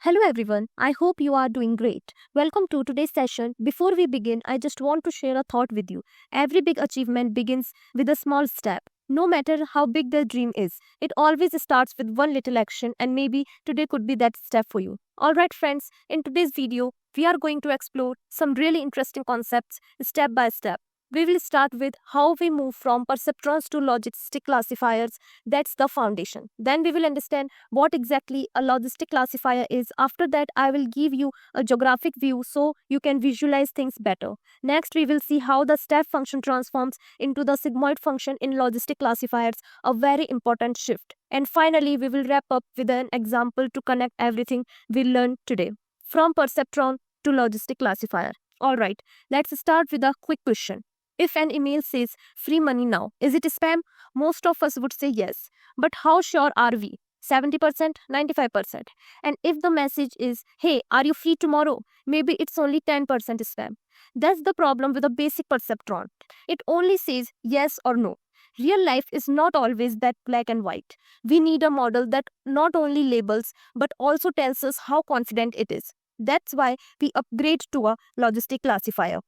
Hello everyone, I hope you are doing great. Welcome to today's session. Before we begin, I just want to share a thought with you. Every big achievement begins with a small step. No matter how big the dream is, it always starts with one little action, and maybe today could be that step for you. Alright, friends, in today's video, we are going to explore some really interesting concepts step by step. We will start with how we move from perceptrons to logistic classifiers. That's the foundation. Then we will understand what exactly a logistic classifier is. After that, I will give you a geographic view so you can visualize things better. Next, we will see how the step function transforms into the sigmoid function in logistic classifiers, a very important shift. And finally, we will wrap up with an example to connect everything we learned today, from perceptron to logistic classifier. Alright, let's start with a quick question. If an email says free money now, is it spam? Most of us would say yes. But how sure are we? 70%, 95%. And if the message is, hey, are you free tomorrow? Maybe it's only 10% spam. That's the problem with a basic perceptron. It only says yes or no. Real life is not always that black and white. We need a model that not only labels but also tells us how confident it is. That's why we upgrade to a logistic classifier.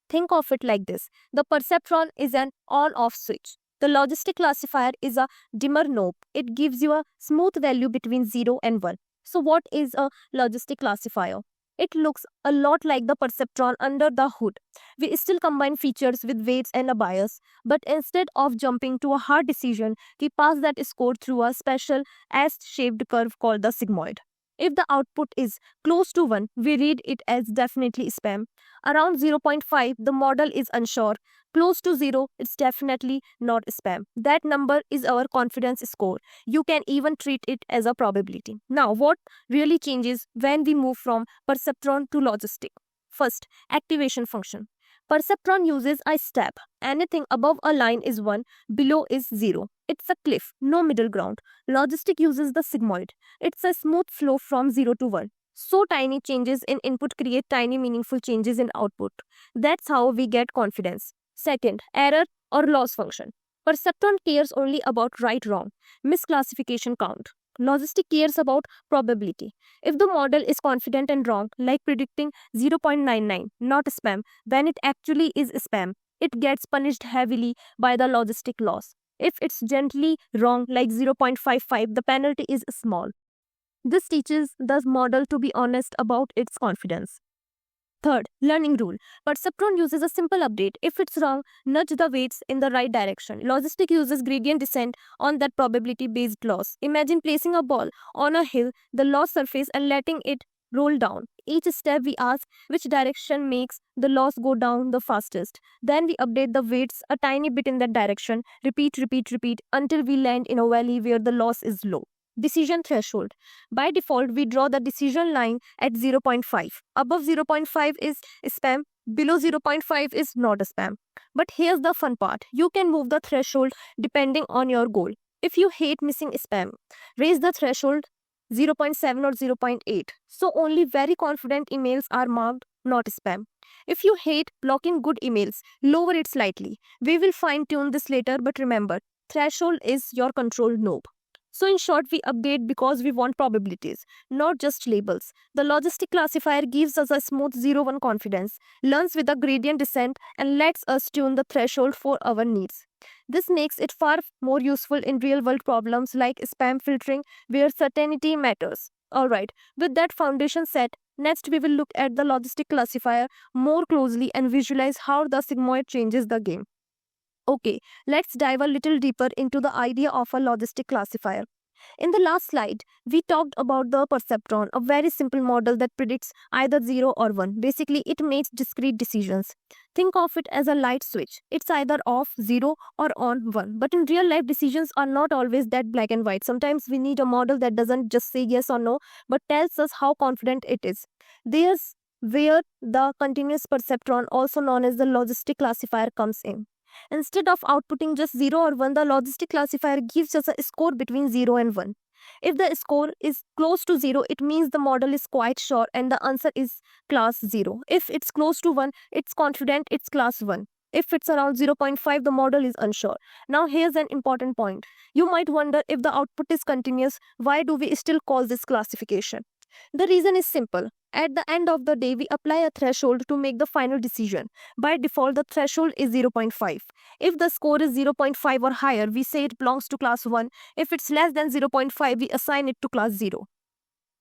Think of it like this. The perceptron is an on-off switch. The logistic classifier is a dimmer knob. It gives you a smooth value between 0 and 1. So what is a logistic classifier? It looks a lot like the perceptron under the hood. We still combine features with weights and a bias, but instead of jumping to a hard decision, we pass that score through a special S-shaped curve called the sigmoid. If the output is close to 1, we read it as definitely spam. Around 0.5, the model is unsure. Close to 0, it's definitely not spam. That number is our confidence score. You can even treat it as a probability. Now, what really changes when we move from perceptron to logistic? First, activation function. Perceptron uses a step. Anything above a line is 1, below is 0. It's a cliff, no middle ground. Logistic uses the sigmoid. It's a smooth flow from 0 to 1. So tiny changes in input create tiny meaningful changes in output. That's how we get confidence. Second, error or loss function. Perceptron cares only about right wrong, misclassification count. Logistic cares about probability. If the model is confident and wrong, like predicting 0.99, not spam, when it actually is spam, it gets punished heavily by the logistic loss. If it's gently wrong, like 0.55, the penalty is small. This teaches the model to be honest about its confidence. Third, learning rule. Perceptron uses a simple update. If it's wrong, nudge the weights in the right direction. Logistic uses gradient descent on that probability-based loss. Imagine placing a ball on a hill, the loss surface, and letting it roll down. Each step we ask which direction makes the loss go down the fastest. Then we update the weights a tiny bit in that direction. Repeat, repeat, repeat until we land in a valley where the loss is low. Decision threshold. By default, we draw the decision line at 0.5. Above 0.5 is spam, below 0.5 is not a spam. But here's the fun part. You can move the threshold depending on your goal. If you hate missing spam, raise the threshold 0.7 or 0.8. So only very confident emails are marked not spam. If you hate blocking good emails, lower it slightly. We will fine tune this later, but remember, threshold is your control knob. So in short, we update because we want probabilities, not just labels. The logistic classifier gives us a smooth 0-1 confidence, learns with a gradient descent, and lets us tune the threshold for our needs. This makes it far more useful in real-world problems like spam filtering, where certainty matters. Alright, with that foundation set, next we will look at the logistic classifier more closely and visualize how the sigmoid changes the game. Okay, let's dive a little deeper into the idea of a logistic classifier. In the last slide, we talked about the perceptron, a very simple model that predicts either 0 or 1. Basically, it makes discrete decisions. Think of it as a light switch. It's either off, 0 or on, 1. But in real life, decisions are not always that black and white. Sometimes we need a model that doesn't just say yes or no, but tells us how confident it is. There's where the continuous perceptron, also known as the logistic classifier, comes in. Instead of outputting just 0 or 1, the logistic classifier gives us a score between 0 and 1. If the score is close to 0, it means the model is quite sure and the answer is class 0. If it's close to 1, it's confident it's class 1. If it's around 0.5, the model is unsure. Now here's an important point. You might wonder, if the output is continuous, why do we still call this classification? The reason is simple. At the end of the day, we apply a threshold to make the final decision. By default, the threshold is 0.5. If the score is 0.5 or higher, we say it belongs to class 1. If it's less than 0.5, we assign it to class 0.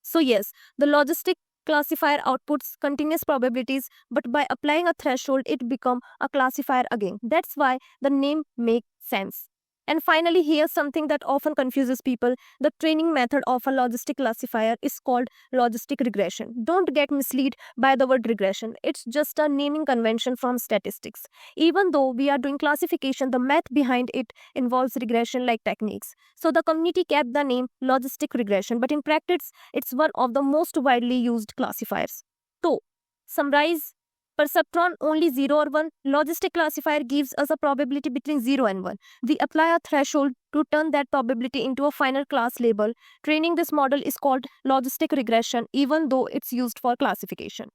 So yes, the logistic classifier outputs continuous probabilities, but by applying a threshold, it becomes a classifier again. That's why the name makes sense. And finally, here's something that often confuses people. The training method of a logistic classifier is called logistic regression. Don't get misled by the word regression. It's just a naming convention from statistics. Even though we are doing classification, the math behind it involves regression like techniques. So the community kept the name logistic regression, but in practice, it's one of the most widely used classifiers. So, summarize. Perceptron only 0 or 1. Logistic classifier gives us a probability between 0 and 1. We apply a threshold to turn that probability into a final class label. Training this model is called logistic regression, even though it's used for classification.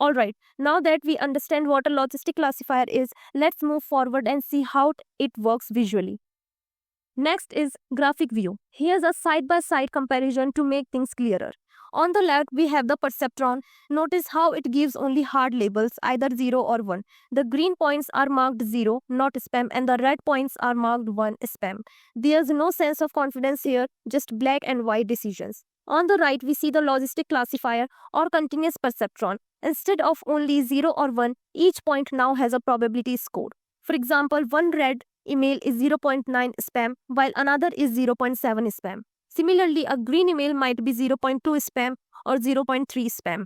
Alright, now that we understand what a logistic classifier is, let's move forward and see how it works visually. Next is graphic view. Here's a side-by-side comparison to make things clearer. On the left, we have the perceptron. Notice how it gives only hard labels, either 0 or 1. The green points are marked 0, not spam, and the red points are marked 1, spam. There's no sense of confidence here, just black and white decisions. On the right, we see the logistic classifier or continuous perceptron. Instead of only 0 or 1, each point now has a probability score. For example, one red email is 0.9 spam, while another is 0.7 spam. Similarly, a green email might be 0.2 spam or 0.3 spam.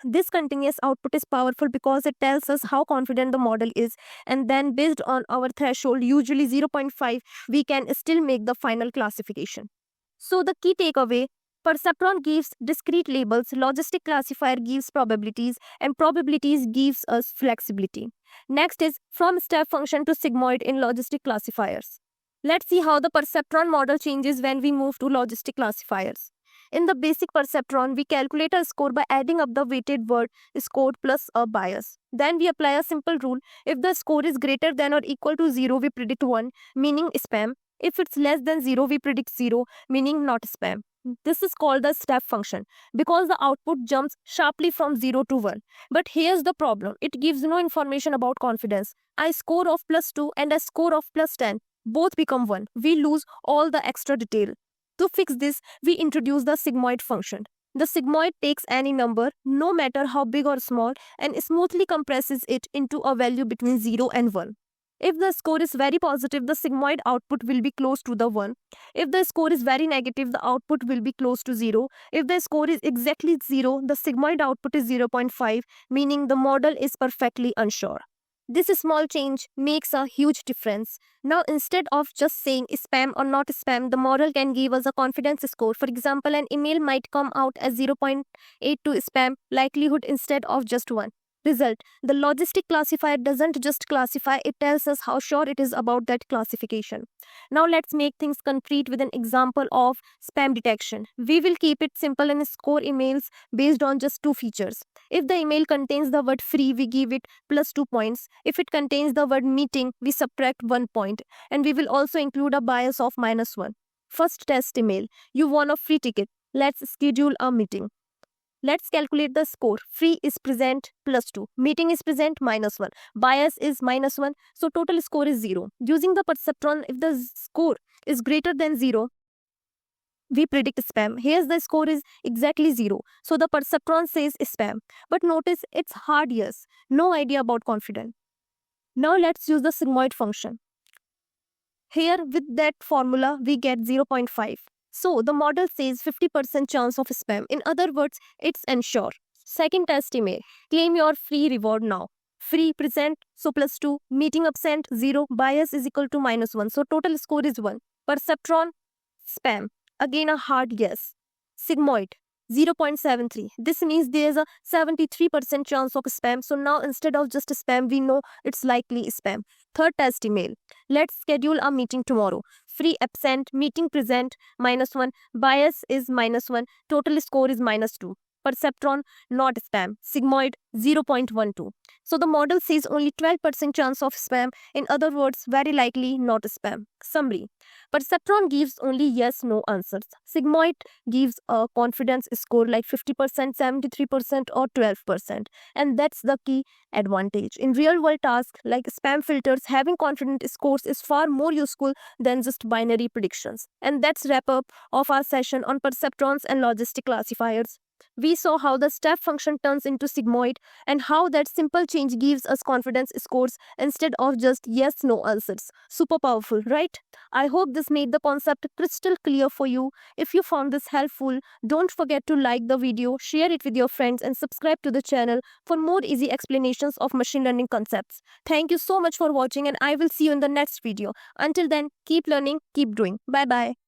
This continuous output is powerful because it tells us how confident the model is, and then based on our threshold, usually 0.5, we can still make the final classification. So the key takeaway, perceptron gives discrete labels, logistic classifier gives probabilities, and probabilities gives us flexibility. Next is from step function to sigmoid in logistic classifiers. Let's see how the perceptron model changes when we move to logistic classifiers. In the basic perceptron, we calculate a score by adding up the weighted word scored plus a bias. Then we apply a simple rule. If the score is greater than or equal to 0, we predict 1, meaning spam. If it's less than 0, we predict 0, meaning not spam. This is called the step function because the output jumps sharply from 0 to 1. But here's the problem. It gives no information about confidence. A score of +2 and a score of +10 both become 1. We lose all the extra detail. To fix this, we introduce the sigmoid function. The sigmoid takes any number, no matter how big or small, and smoothly compresses it into a value between 0 and 1. If the score is very positive, the sigmoid output will be close to the 1. If the score is very negative, the output will be close to 0. If the score is exactly 0, the sigmoid output is 0.5, meaning the model is perfectly unsure. This small change makes a huge difference. Now, instead of just saying spam or not spam, the model can give us a confidence score. For example, an email might come out as 0.82 spam likelihood instead of just 1. Result: the logistic classifier doesn't just classify, it tells us how sure it is about that classification. Now let's make things concrete with an example of spam detection. We will keep it simple and score emails based on just 2 features. If the email contains the word free, we give it +2 points. If it contains the word meeting, we subtract 1 point. And we will also include a bias of -1. First test email. You won a free ticket. Let's schedule a meeting. Let's calculate the score. Free is present +2. Meeting is present -1. Bias is -1. So total score is 0. Using the perceptron, if the score is greater than 0, we predict spam. Here's the score is exactly 0. So the perceptron says spam. But notice it's hard yes. No idea about confidence. Now let's use the sigmoid function. Here with that formula, we get 0.5. So the model says 50% chance of spam. In other words, it's ensure. Second test email. Claim your free reward now. Free present, so +2. Meeting absent, 0. Bias is equal to -1. So total score is 1. Perceptron, spam. Again a hard yes. Sigmoid, 0.73. This means there's a 73% chance of spam. So now instead of just spam, we know it's likely spam. Third test email. Let's schedule a meeting tomorrow. Free absent, meeting present, -1. Bias is -1. Total score is -2. perceptron, not spam, sigmoid 0.12. So the model says only 12% chance of spam, in other words, very likely not spam. Summary: perceptron gives only yes no answers. Sigmoid gives a confidence score like 50%, 73%, or 12%. And that's the key advantage. In real world tasks like spam filters, having confident scores is far more useful than just binary predictions. And that's wrap up of our session on perceptrons and logistic classifiers. We saw how the step function turns into sigmoid and how that simple change gives us confidence scores instead of just yes no answers. Super powerful, right? I hope this made the concept crystal clear for you. If you found this helpful, don't forget to like the video, share it with your friends, and subscribe to the channel for more easy explanations of machine learning concepts. Thank you so much for watching, and I will see you in the next video. Until then, keep learning, keep doing. Bye bye.